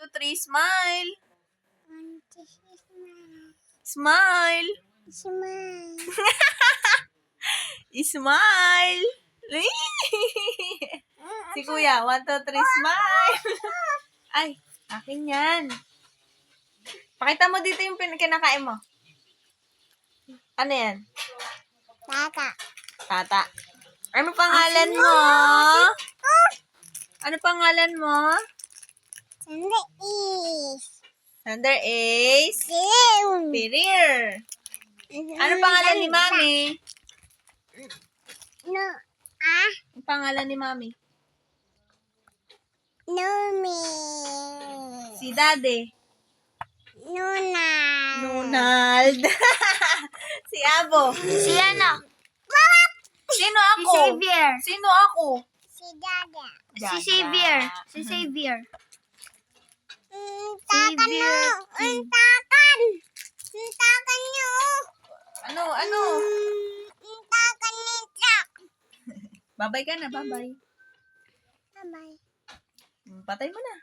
2, 3, smile. Smile. Smile. Si Kuya, 1, 2, 3, smile. Ay, akin yan. Pakita mo dito yung kinakain mo. Ano yan? Tata. Ano pangalan mo? Ano pangalan mo? Thunder Ace. Pirir. Ano pangalan ni Mami? Ang pangalan ni Mami? Si Daddy. Nunald. Si Abo. Si ano? Sino Si ako? Xavier. Sino ako? Si Xavier. Si Xavier. Ano? Babay ka na, babay. Patay mo na.